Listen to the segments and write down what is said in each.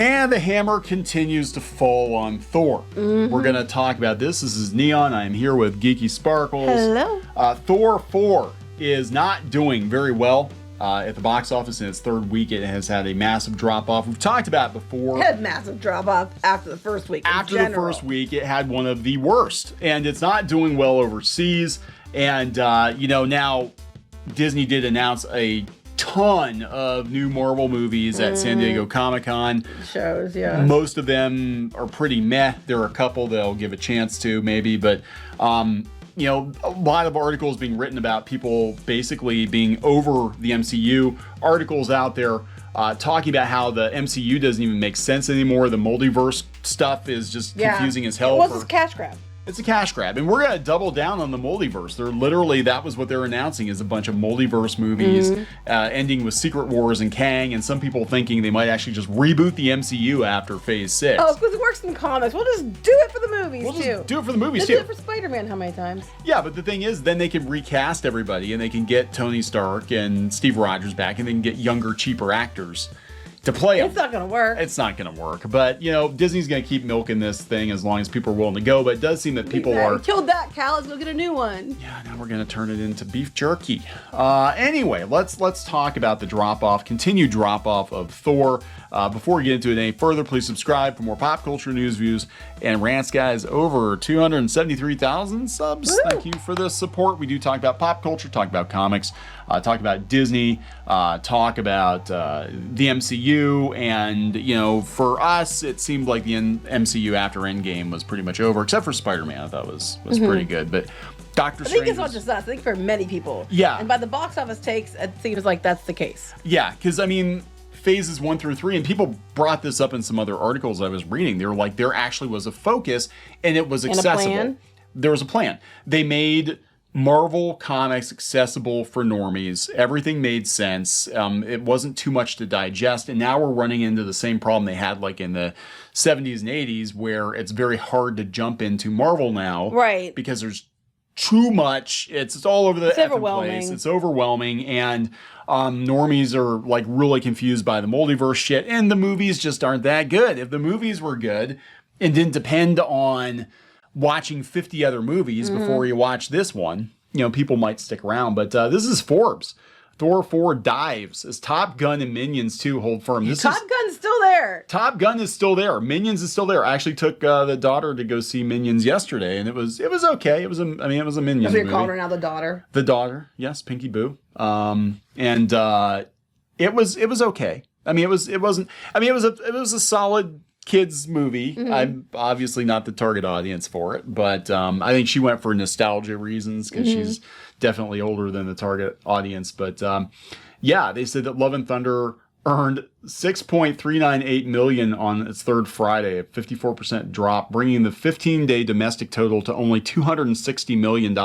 And the hammer continues to fall on Thor. We're going to talk about this. This is Neon. I'm here with Geeky Sparkles. Hello. Thor 4 is not doing very well at the box office. In its third week, it has had a massive drop-off. We've talked about it before. It had massive drop-off after the first week. After the first week, it had one of the worst. And it's not doing well overseas. And, now Disney did announce a ton of new Marvel movies at San Diego Comic-Con. Shows, yeah. Most of them are pretty meh. There are a couple they'll give a chance to, maybe, but a lot of articles being written about people basically being over the MCU. Articles out there talking about how the MCU doesn't even make sense anymore. The multiverse stuff is just confusing as hell. What's this cash grab? It's a cash grab, and we're going to double down on the multiverse. That was what they're announcing, is a bunch of multiverse movies, ending with Secret Wars and Kang, and some people thinking they might actually just reboot the MCU after Phase 6. Oh, because it works in comics. We'll just do it for the movies, We'll too. just do it for the movies, They too. did it for Spider-Man how many times? Yeah, but the thing is, then they can recast everybody, and they can get Tony Stark and Steve Rogers back, and they can get younger, cheaper actors to play them. It's not going to work. It's not going to work. But, Disney's going to keep milking this thing as long as people are willing to go. But it does seem that people are... We killed that cow. Let's go get a new one. Yeah, now we're going to turn it into beef jerky. Anyway, let's talk about the drop-off, continued drop-off of Thor. Before we get into it any further, please subscribe for more pop culture news, views, and rants, guys. Over 273,000 subs. Woo! Thank you for the support. We do talk about pop culture, talk about comics, talk about Disney, talk about the MCU, and, for us, it seemed like the MCU after Endgame was pretty much over, except for Spider-Man. I thought was pretty good, but Doctor Strange... I think it's not just us. I think for many people. Yeah. And by the box office takes, it seems like that's the case. Yeah, because, phases 1 through 3, and people brought this up in some other articles I was reading. They were like, there actually was a focus, and it was accessible. And a plan? There was a plan. They made Marvel Comics accessible for normies. Everything made sense. It wasn't too much to digest, and now we're running into the same problem they had like in the 70s and 80s, where it's very hard to jump into Marvel now. Right. Because there's too much. It's all over the effing overwhelming. place. It's overwhelming, and normies are like really confused by the multiverse shit, and the movies just aren't that good. If the movies were good and didn't depend on watching 50 other movies before you watch this one, people might stick around. But this is Forbes. Thor 4 dives as Top Gun and Minions 2 hold firm. Top Gun's still there. Top Gun is still there. Minions is still there. I actually took the daughter to go see Minions yesterday, and it was okay. It was a Minions movie. That's what you're calling her now, the daughter. The daughter, yes, Pinky Boo. It was okay. It was a solid kids movie. I'm obviously not the target audience for it, but I think she went for nostalgia reasons, because she's definitely older than the target audience. But they said that Love and Thunder earned $6.398 million on its third Friday, a 54% drop, bringing the 15-day domestic total to only $260 million.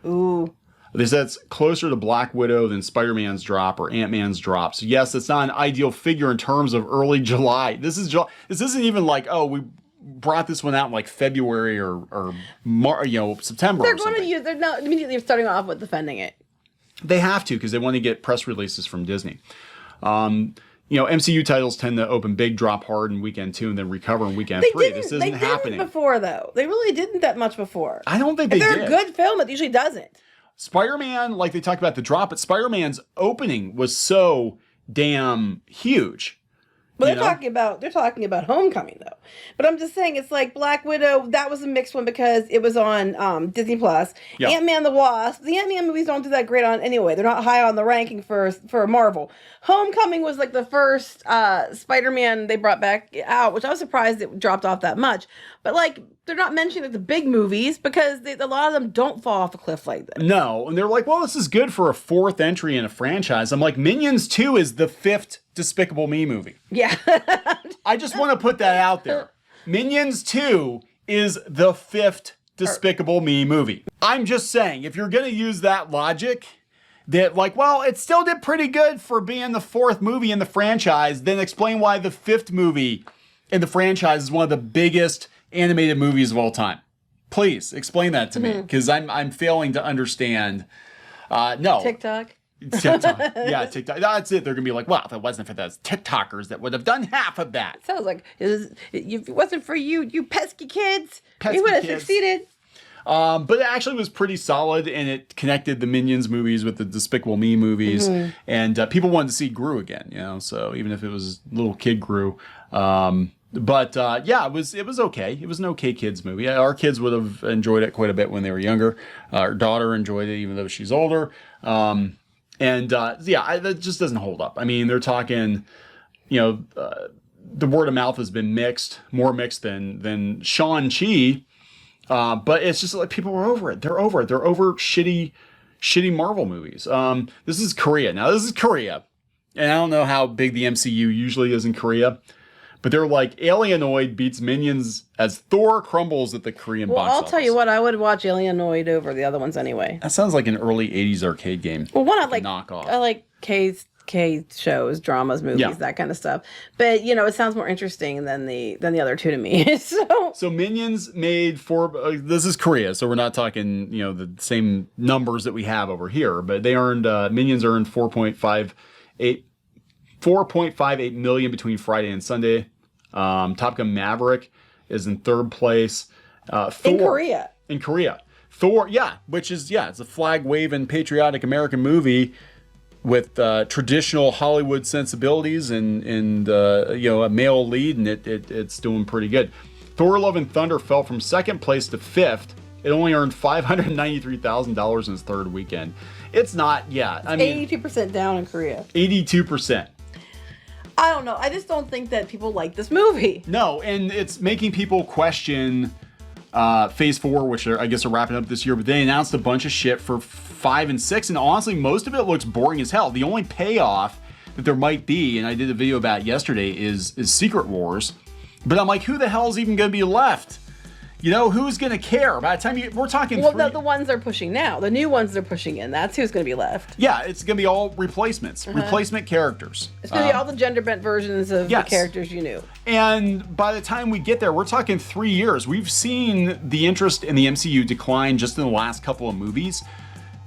Ooh. They said it's closer to Black Widow than Spider-Man's drop or Ant-Man's drop. So yes, it's not an ideal figure in terms of early July. This isn't even like, we brought this one out in like February or September. They're going to use. They're not immediately starting off with defending it. They have to, because they want to get press releases from Disney. MCU titles tend to open big, drop hard in weekend 2, and then recover in weekend 3. This isn't happening. They didn't before, though. They really didn't that much before. I don't think they did. If they're a good film, it usually doesn't. Spider-Man, like they talked about the drop, but Spider-Man's opening was so damn huge. Well, they're talking about Homecoming, though. But I'm just saying, it's like Black Widow, that was a mixed one because it was on Disney Plus. Yeah. Ant-Man the Wasp, the Ant-Man movies don't do that great on anyway. They're not high on the ranking for Marvel. Homecoming was like the first Spider-Man they brought back out, which I was surprised it dropped off that much. But like, they're not mentioning like the big movies because a lot of them don't fall off a cliff like that. No, and they're like, well, this is good for a fourth entry in a franchise. I'm like, Minions 2 is the 5th Despicable Me movie. Yeah. I just want to put that out there. Minions 2 is the 5th Despicable Me movie. I'm just saying, if you're going to use that logic, that like, well, it still did pretty good for being the 4th movie in the franchise, then explain why the 5th movie in the franchise is one of the biggest animated movies of all time. Please explain that to me, because I'm failing to understand. No. TikTok. TikTok. Yeah, TikTok. That's it. They're going to be like, well, if it wasn't for those TikTokers that would have done half of that. Sounds like if it wasn't for you pesky kids, Pesky we would have kids. succeeded. But it actually was pretty solid, and it connected the Minions movies with the Despicable Me movies, and people wanted to see Gru again, you know. So even if it was little kid Gru, yeah, it was okay. It was an okay kids movie. Our kids would have enjoyed it quite a bit when they were younger. Our daughter enjoyed it, even though she's older. Yeah, that just doesn't hold up. I mean, they're talking, you know, the word of mouth has been mixed, more mixed than Shang-Chi. But it's just like people were over it. They're over it. They're over shitty Marvel movies. This is Korea. Now, this is Korea. And I don't know how big the MCU usually is in Korea. But they're like, Alienoid beats Minions as Thor crumbles at the Korean box office. I'll tell you what, I would watch Alienoid over the other ones anyway. That sounds like an early 80s arcade game. Well, one I like, knockoff. I like K shows, dramas, movies, that kind of stuff. But you know, it sounds more interesting than the other two to me. So Minions made this is Korea, so we're not talking, you know, the same numbers that we have over here, but they earned Minions earned 4.58 million between Friday and Sunday. Top Gun Maverick is in third place. Thor, in Korea. Thor, which is it's a flag waving patriotic American movie with traditional Hollywood sensibilities and you know, a male lead, and it's doing pretty good. Thor: Love and Thunder fell from second place to fifth. It only earned $593,000 in its third weekend. It's not, I mean, 82% down in Korea. 82%. I don't know. I just don't think that people like this movie. No, and it's making people question Phase 4, which I guess are wrapping up this year, but they announced a bunch of shit for 5 and 6, and honestly, most of it looks boring as hell. The only payoff that there might be, and I did a video about it yesterday, is Secret Wars. But I'm like, who the hell is even going to be left? You know, who's going to care? By the time we're talking the ones they're pushing now. The new ones they're pushing in. That's who's going to be left. Yeah, it's going to be all replacements. Replacement characters. It's going to be all the gender-bent versions of the characters you knew. And by the time we get there, we're talking 3 years. We've seen the interest in the MCU decline just in the last couple of movies.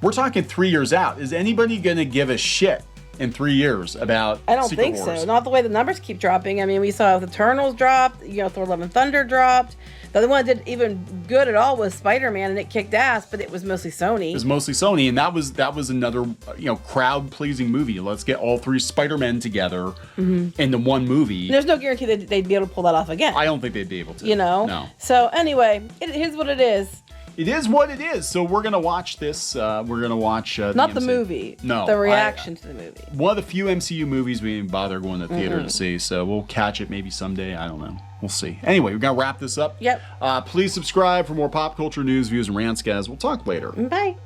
We're talking 3 years out. Is anybody going to give a shit in 3 years about I don't Secret think Wars? so. Not the way the numbers keep dropping. I mean, we saw the Eternals dropped, you know, Thor: Love and Thunder dropped. The other one that did even good at all was Spider-Man, and it kicked ass, but it was mostly Sony. It was mostly Sony, and that was another, you know, crowd-pleasing movie. Let's get all three Spider-Men together into one movie. There's no guarantee that they'd be able to pull that off again. I don't think they'd be able to. You know? No. So anyway, it is what it is. It is what it is. So we're gonna watch this. We're gonna watch not the movie. No, the reaction to the movie. One of the few MCU movies we didn't bother going to the theater to see. So we'll catch it maybe someday. I don't know. We'll see. Anyway, we're gonna wrap this up. Yep. Please subscribe for more pop culture news, views, and rants, guys. We'll talk later. Bye.